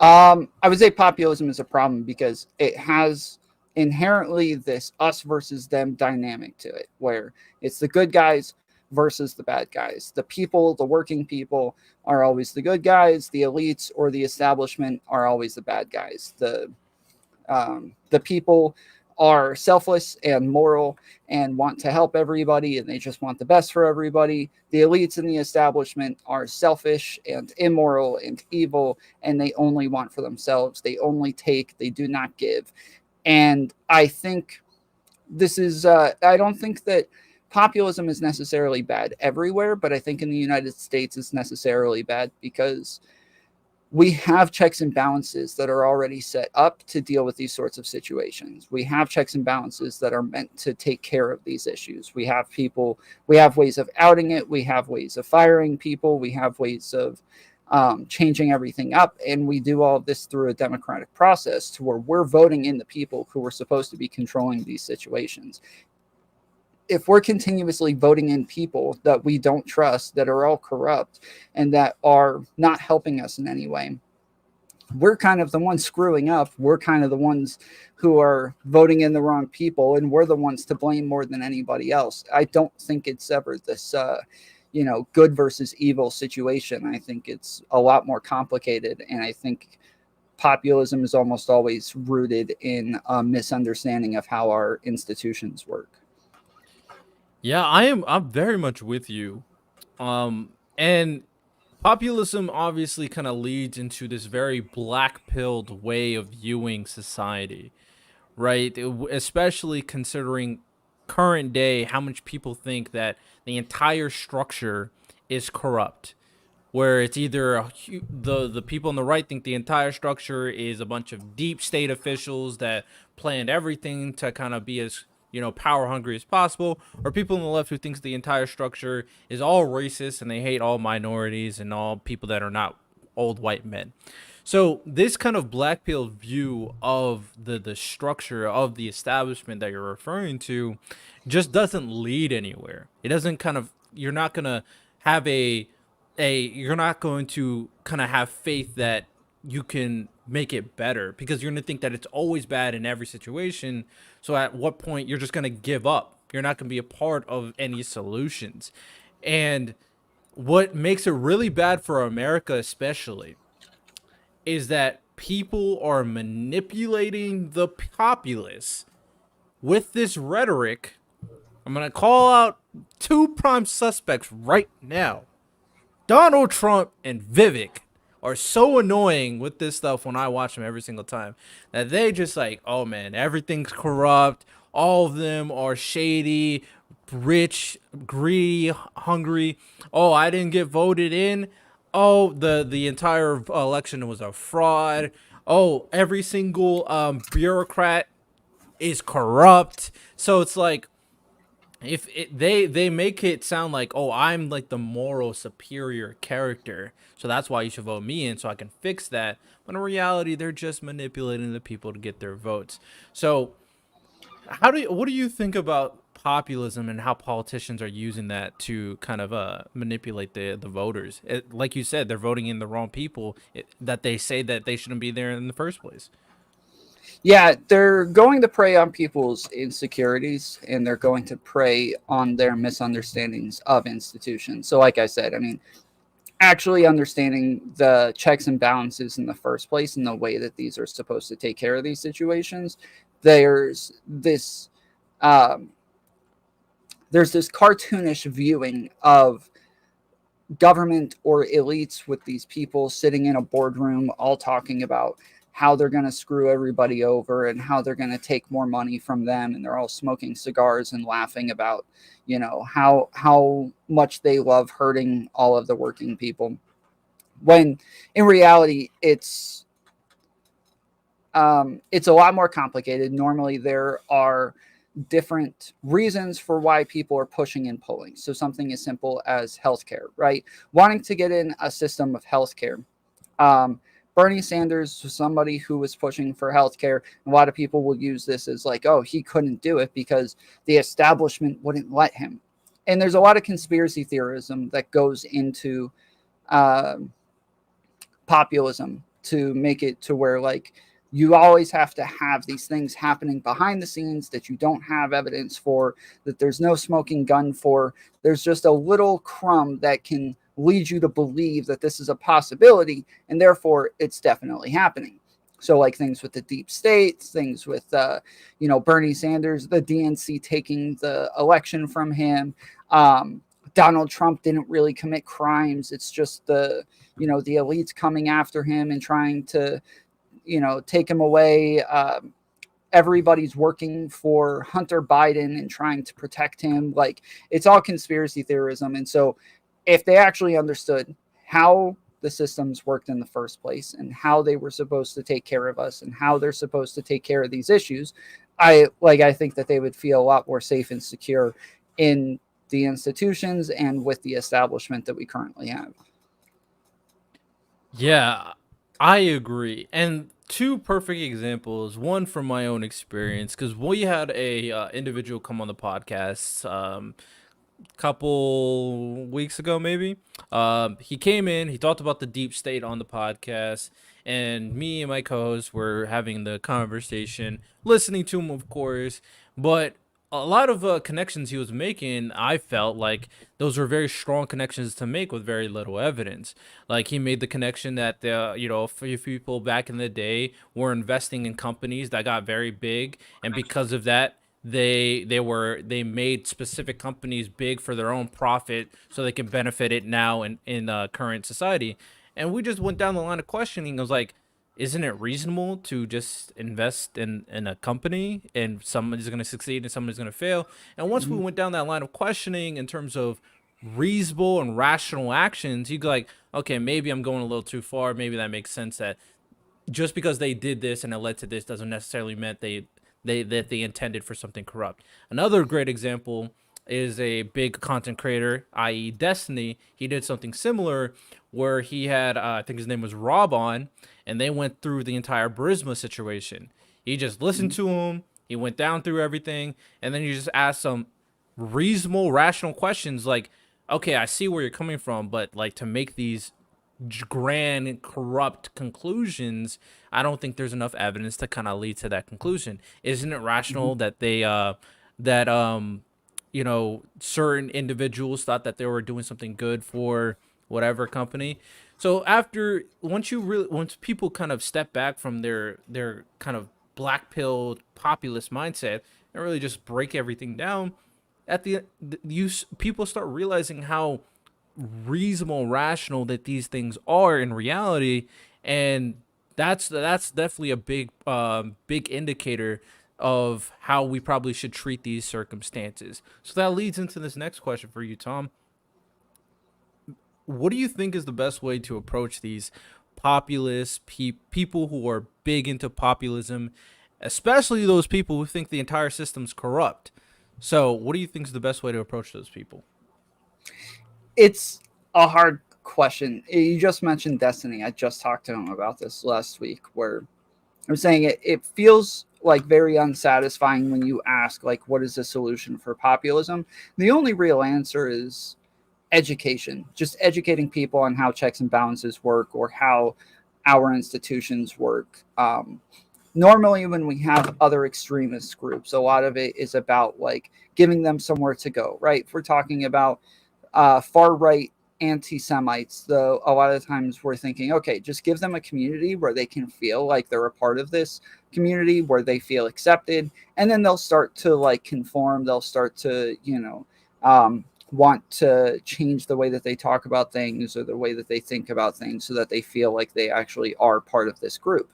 I would say populism is a problem because it has inherently this us versus them dynamic to it, where it's the good guys versus the bad guys. The people, the working people, are always the good guys. The elites or the establishment are always the bad guys. The people are selfless and moral and want to help everybody and they just want the best for everybody. The elites in the establishment are selfish and immoral and evil and they only want for themselves. They only take, they do not give. And I think I don't think that populism is necessarily bad everywhere, but I think in the United States it's necessarily bad because we have checks and balances that are already set up to deal with these sorts of situations. We have checks and balances that are meant to take care of these issues. We have ways of outing it, we have ways of firing people, we have ways of changing everything up. And we do all of this through a democratic process to where we're voting in the people who are supposed to be controlling these situations. If we're continuously voting in people that we don't trust, that are all corrupt, and that are not helping us in any way, we're kind of the ones screwing up. We're kind of the ones who are voting in the wrong people, and we're the ones to blame more than anybody else. I don't think it's ever this, good versus evil situation. I think it's a lot more complicated, and I think populism is almost always rooted in a misunderstanding of how our institutions work. Yeah, I'm very much with you. And populism obviously kind of leads into this very black-pilled way of viewing society, right? Especially considering current day how much people think that the entire structure is corrupt, where it's either the people on the right think the entire structure is a bunch of deep state officials that planned everything to kind of be as power hungry as possible, or people on the left who thinks the entire structure is all racist and they hate all minorities and all people that are not old white men. So this kind of black pill view of the structure of the establishment that you're referring to just doesn't lead anywhere. It doesn't kind of you're not gonna have you're not going to kind of have faith that you can make it better because you're going to think that it's always bad in every situation. So at what point you're just going to give up? You're not going to be a part of any solutions. And what makes it really bad for America, especially, is that people are manipulating the populace with this rhetoric. I'm going to call out two prime suspects right now. Donald Trump and Vivek are so annoying with this stuff when I watch them every single time that they just like, oh man, everything's corrupt. All of them are shady, rich, greedy, hungry. Oh, I didn't get voted in. Oh, the entire election was a fraud. Oh, every single bureaucrat is corrupt. So it's like if they make it sound like, oh, I'm like the moral superior character, so that's why you should vote me in so I can fix that. But in reality, they're just manipulating the people to get their votes. So what do you think about populism and how politicians are using that to kind of manipulate the voters? Like you said, they're voting in the wrong people that they say that they shouldn't be there in the first place. Yeah, they're going to prey on people's insecurities and they're going to prey on their misunderstandings of institutions. So, like I said, I mean, actually understanding the checks and balances in the first place and the way that these are supposed to take care of these situations, there's this um, there's this cartoonish viewing of government or elites with these people sitting in a boardroom all talking about how they're going to screw everybody over and how they're going to take more money from them, and they're all smoking cigars and laughing about how much they love hurting all of the working people, when in reality it's a lot more complicated. Normally there are different reasons for why people are pushing and pulling. So something as simple as healthcare, right? Wanting to get in a system of healthcare. Um, Bernie Sanders was somebody who was pushing for healthcare. A lot of people will use this as like, oh, he couldn't do it because the establishment wouldn't let him. And there's a lot of conspiracy theorism that goes into uh, populism to make it to where like you always have to have these things happening behind the scenes that you don't have evidence for, that there's no smoking gun for. There's just a little crumb that can lead you to believe that this is a possibility, and therefore it's definitely happening. So like things with the deep state, things with Bernie Sanders, the DNC taking the election from him. Donald Trump didn't really commit crimes. It's just the elites coming after him and trying to take him away. Everybody's working for Hunter Biden and trying to protect him. Like, it's all conspiracy theorism. And so if they actually understood how the systems worked in the first place and how they were supposed to take care of us and how they're supposed to take care of these issues, I think that they would feel a lot more safe and secure in the institutions and with the establishment that we currently have. Yeah, I agree. And two perfect examples. One from my own experience, because we had a individual come on the podcast. Couple weeks ago, maybe. He came in, he talked about the deep state on the podcast, and me and my co-host were having the conversation, listening to him, of course. But a lot of connections he was making, I felt like those were very strong connections to make with very little evidence. Like, he made the connection that a few people back in the day were investing in companies that got very big, and because of that, they made specific companies big for their own profit so they can benefit it now in current society. And we just went down the line of questioning. I was like, isn't it reasonable to just invest in a company and somebody's going to succeed and somebody's going to fail? And once we Mhm. went down that line of questioning in terms of reasonable and rational actions, you go like, okay, maybe I'm going a little too far. Maybe that makes sense, that just because they did this and it led to this doesn't necessarily mean they intended for something corrupt. Another great example is a big content creator, i.e., Destiny. He did something similar where he had, I think his name was Rob on, and they went through the entire Barisma situation. He just listened to him, he went down through everything, and then he just asked some reasonable, rational questions like, okay, I see where you're coming from, but like, to make these grand corrupt conclusions, I don't think there's enough evidence to kind of lead to that conclusion. Isn't it rational that that certain individuals thought that they were doing something good for whatever company? So after once people kind of step back from their kind of black pill populist mindset and really just break everything down, at the you people start realizing how reasonable, rational that these things are in reality, and that's definitely a big indicator of how we probably should treat these circumstances. So that leads into this next question for you, Tom. What do you think is the best way to approach these populist people who are big into populism, especially those people who think the entire system's corrupt? So, what do you think is the best way to approach those people? It's a hard question. You just mentioned Destiny. I just talked to him about this last week, where I'm saying it feels like very unsatisfying when you ask, like, what is the solution for populism? The only real answer is education, just educating people on how checks and balances work or how our institutions work. Normally, when we have other extremist groups, a lot of it is about like giving them somewhere to go, right? If we're talking about far right anti-Semites, though, a lot of times we're thinking, okay, just give them a community where they can feel like they're a part of this community, where they feel accepted, and then they'll start to like conform. They'll start to, want to change the way that they talk about things or the way that they think about things so that they feel like they actually are part of this group.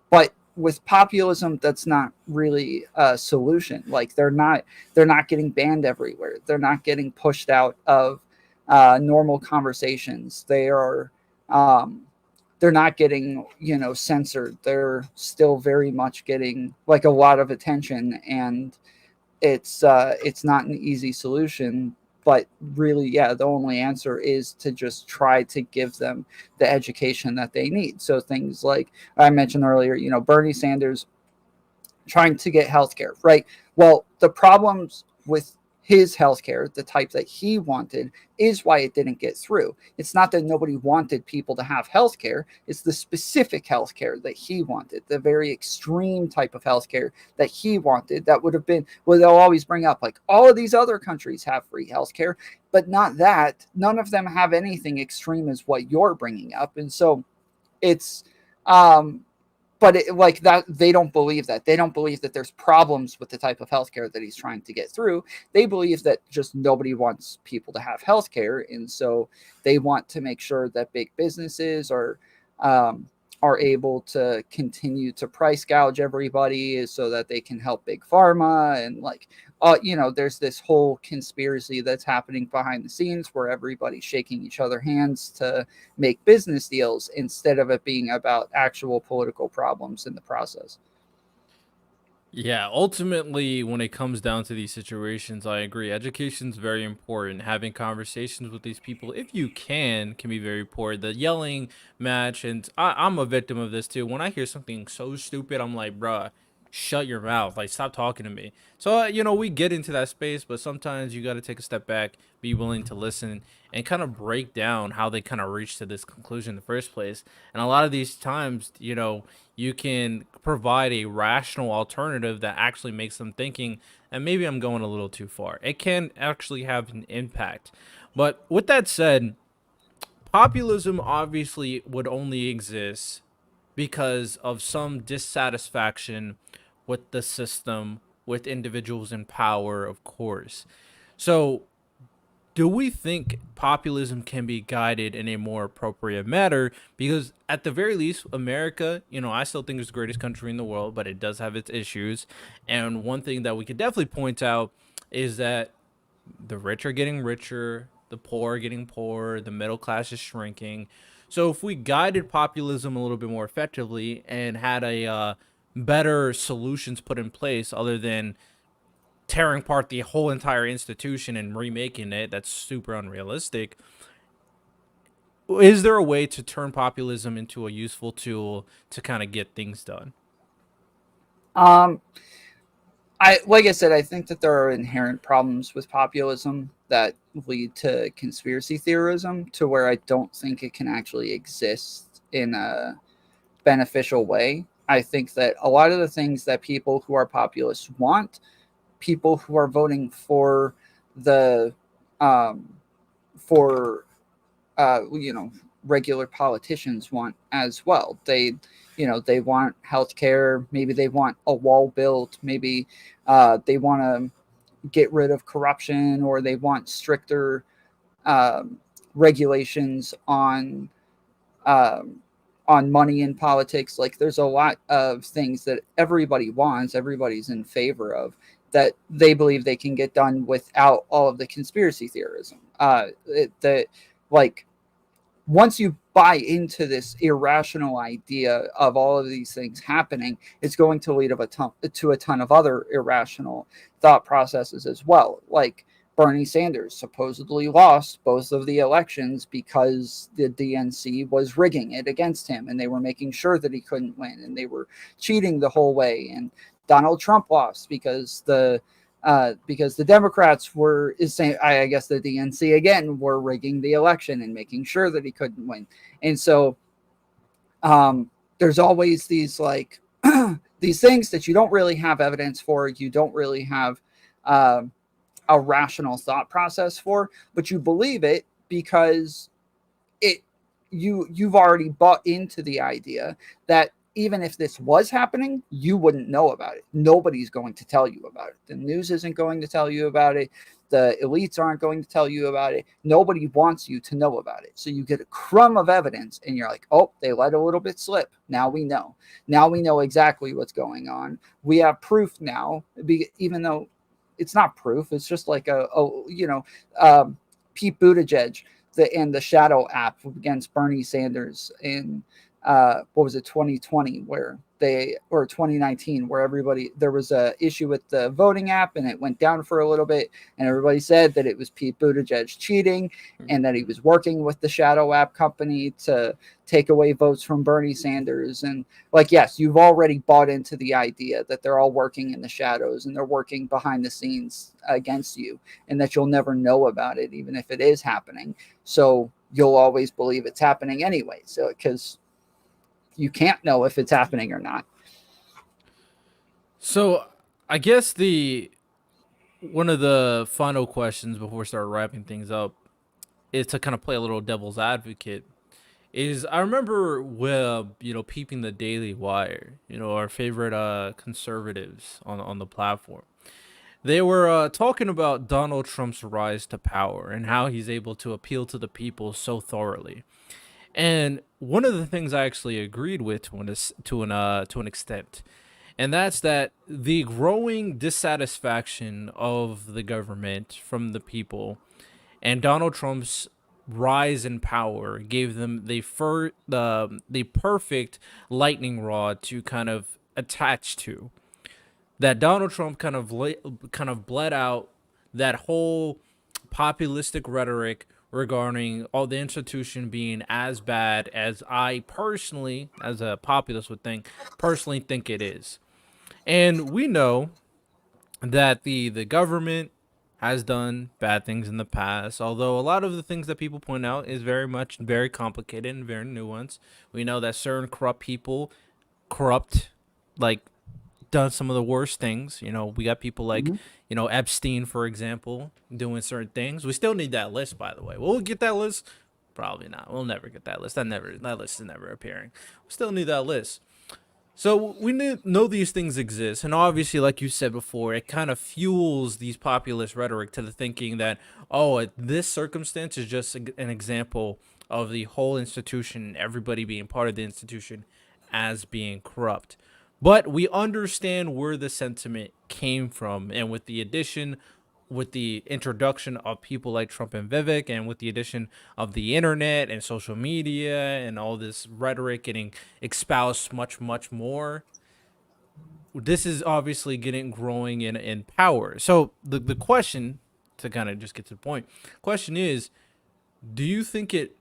But with populism, that's not really a solution. Like, they're not getting banned everywhere. They're not getting pushed out of normal conversations. They're not getting censored. They're still very much getting like a lot of attention, and it's not an easy solution. But really, yeah, the only answer is to just try to give them the education that they need. So things like I mentioned earlier, Bernie Sanders trying to get healthcare, right? Well, the problems with his healthcare, the type that he wanted, is why it didn't get through. It's not that nobody wanted people to have healthcare, it's the specific healthcare that he wanted, the very extreme type of healthcare that he wanted. That would have been, well, they'll always bring up like all of these other countries have free healthcare, but not that. None of them have anything extreme as what you're bringing up. And so it's, um, but like that, they don't believe that. They don't believe that there's problems with the type of healthcare that he's trying to get through. They believe that just nobody wants people to have healthcare, and so they want to make sure that big businesses um, are able to continue to price gouge everybody so that they can help big pharma. And like, there's this whole conspiracy that's happening behind the scenes where everybody's shaking each other hands to make business deals instead of it being about actual political problems in the process. Yeah, ultimately, when it comes down to these situations, I agree. Education's very important. Having conversations with these people, if you can be very important. The yelling match, and I'm a victim of this too. When I hear something so stupid, I'm like, bruh, shut your mouth. Like, stop talking to me. So, we get into that space, but sometimes you got to take a step back, be willing to listen, and kind of break down how they kind of reach to this conclusion in the first place. And a lot of these times, you can provide a rational alternative that actually makes them thinking, and maybe I'm going a little too far. It can actually have an impact. But with that said, populism obviously would only exist because of some dissatisfaction with the system, with individuals in power, of course. So, do we think populism can be guided in a more appropriate manner? Because at the very least, America, I still think it's the greatest country in the world, but it does have its issues. And one thing that we could definitely point out is that the rich are getting richer, the poor are getting poorer, the middle class is shrinking. So if we guided populism a little bit more effectively and had a better solutions put in place other than tearing apart the whole entire institution and remaking it, that's super unrealistic. Is there a way to turn populism into a useful tool to kind of get things done? Um, I like I said, I think that there are inherent problems with populism that lead to conspiracy theorism, to where I don't think it can actually exist in a beneficial way. I think that a lot of the things that people who are populists want, people who are voting the um, for regular politicians want as well. They want healthcare. Maybe they want a wall built. Maybe they want to get rid of corruption, or they want stricter um, regulations um, on money in politics. Like, there's a lot of things that everybody wants, everybody's in favor of, that they believe they can get done without all of the conspiracy theorism. That like once you buy into this irrational idea of all of these things happening, it's going to lead to a ton of other irrational thought processes as well. Like, Bernie Sanders supposedly lost both of the elections because the DNC was rigging it against him, and they were making sure that he couldn't win, and they were cheating the whole way. And Donald Trump lost because the Democrats were, I guess the DNC again, were rigging the election and making sure that he couldn't win. And so there's always these like these things that you don't really have evidence for, you don't really have um, a rational thought process for, but you believe it because it you've already bought into the idea that even if this was happening, you wouldn't know about it. Nobody's going to tell you about it. The news isn't going to tell you about it. The elites aren't going to tell you about it. Nobody wants you to know about it. So you get a crumb of evidence and you're like, oh, they let a little bit slip. Now we know. Now we know exactly what's going on. We have proof now, even though it's not proof. It's just like Pete Buttigieg and the Shadow app against Bernie Sanders in what was it, 2020, where they, or 2019, where everybody, there was a issue with the voting app and it went down for a little bit, and everybody said that it was Pete Buttigieg cheating and that he was working with the shadow app company to take away votes from Bernie Sanders. And like, yes, you've already bought into the idea that they're all working in the shadows and they're working behind the scenes against you, and that you'll never know about it even if it is happening. So you'll always believe it's happening anyway, so because you can't know if it's happening or not. So I guess the one of the final questions before we start wrapping things up is to kind of play a little devil's advocate. Is I remember peeping the Daily Wire, our favorite conservatives on the platform. They were talking about Donald Trump's rise to power and how he's able to appeal to the people so thoroughly. And one of the things I actually agreed with to an extent, and that's that the growing dissatisfaction of the government from the people and Donald Trump's rise in power gave them the perfect lightning rod to kind of attach to. That Donald Trump kind of bled out that whole populistic rhetoric regarding all the institution being as bad as I personally, as a populist would think, personally think it is. And we know that the government has done bad things in the past, although a lot of the things that people point out is very complicated and very nuanced. We know that certain corrupt people corrupt, like, done some of the worst things. We got people like, Mm-hmm. Epstein, for example, doing certain things. We still need that list, by the way. Will we get that list? Probably not. We'll never get that list. That list is never appearing. We still need that list. So we know these things exist, and obviously, like you said before, it kind of fuels these populist rhetoric to the thinking that, oh, this circumstance is just an example of the whole institution, everybody being part of the institution, as being corrupt. But we understand where the sentiment came from, and with the introduction of people like Trump and Vivek, and with the addition of the internet and social media and all this rhetoric getting espoused much, much more, this is obviously getting growing in power. So the question, to kind of just get to the point, question is, do you think it's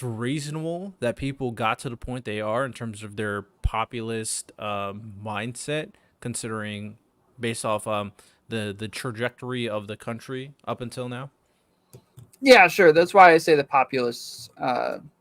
reasonable that people got to the point they are in terms of their populist mindset, considering based off the trajectory of the country up until now? Yeah, sure. That's why I say the populists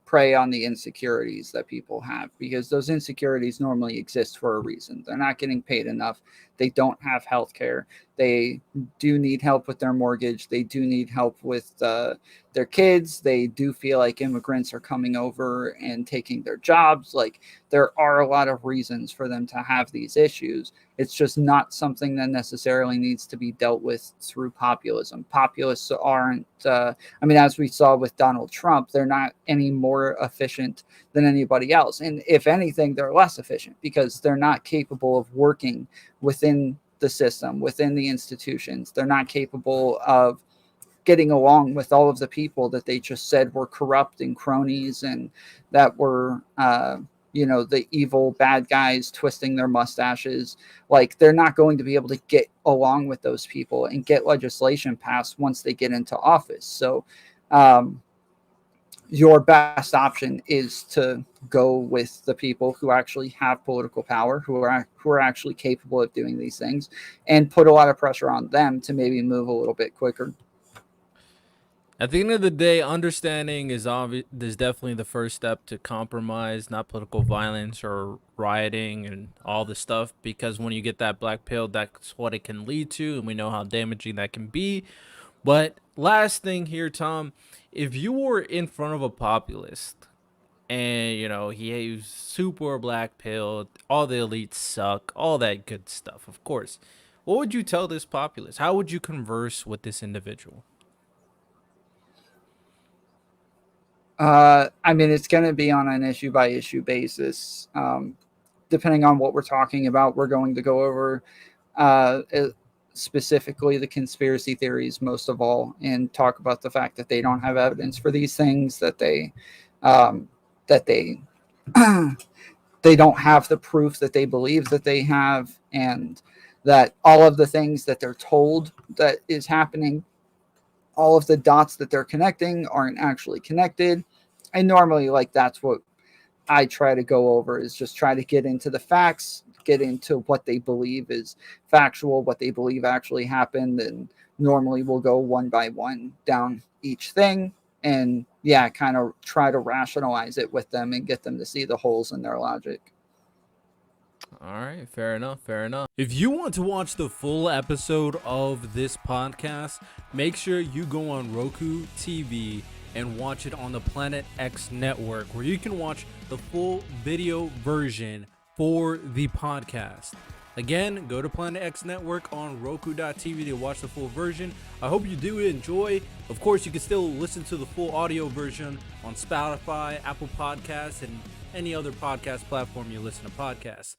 prey on the insecurities that people have, because those insecurities normally exist for a reason. They're not getting paid enough. They don't have health care. They do need help with their mortgage. They do need help with their kids. They do feel like immigrants are coming over and taking their jobs. Like, there are a lot of reasons for them to have these issues. It's just not something that necessarily needs to be dealt with through populism. Populists aren't, I mean, as we saw with Donald Trump, they're not any more efficient than anybody else. And if anything, they're less efficient because they're not capable of working within the system, within the institutions. They're not capable of getting along with all of the people that they just said were corrupt and cronies and that were, the evil bad guys twisting their mustaches. Like, they're not going to be able to get along with those people and get legislation passed once they get into office. So, your best option is to go with the people who actually have political power, who are actually capable of doing these things, and put a lot of pressure on them to maybe move a little bit quicker. At the end of the day, understanding is definitely the first step to compromise, not political violence or rioting and all this stuff. Because when you get that black pill, that's what it can lead to, and we know how damaging that can be. But last thing here, Tom, if you were in front of a populist and he's super black pill, all the elites suck, all that good stuff, of course, what would you tell this populist? How would you converse with this individual? I mean, it's going to be on an issue by issue basis. Depending on what we're talking about, we're going to go over uh, uh, specifically the conspiracy theories most of all, and talk about the fact that they don't have evidence for these things, um, that they they don't have the proof that they believe that they have, and that all of the things that they're told that is happening, all of the dots that they're connecting aren't actually connected. And normally, like, that's what I try to go over, is just try to get into the facts, get into what they believe is factual, what they believe actually happened, and normally we'll go one by one down each thing, and yeah, kind of try to rationalize it with them and get them to see the holes in their logic. All right, fair enough, fair enough. If you want to watch the full episode of this podcast, make sure you go on Roku TV and watch it on the Planet X network, where you can watch the full video version for the podcast. Again, go to Planet X Network on Roku.tv to watch the full version. I hope you do enjoy. Of course, you can still listen to the full audio version on Spotify, Apple Podcasts, and any other podcast platform you listen to podcasts.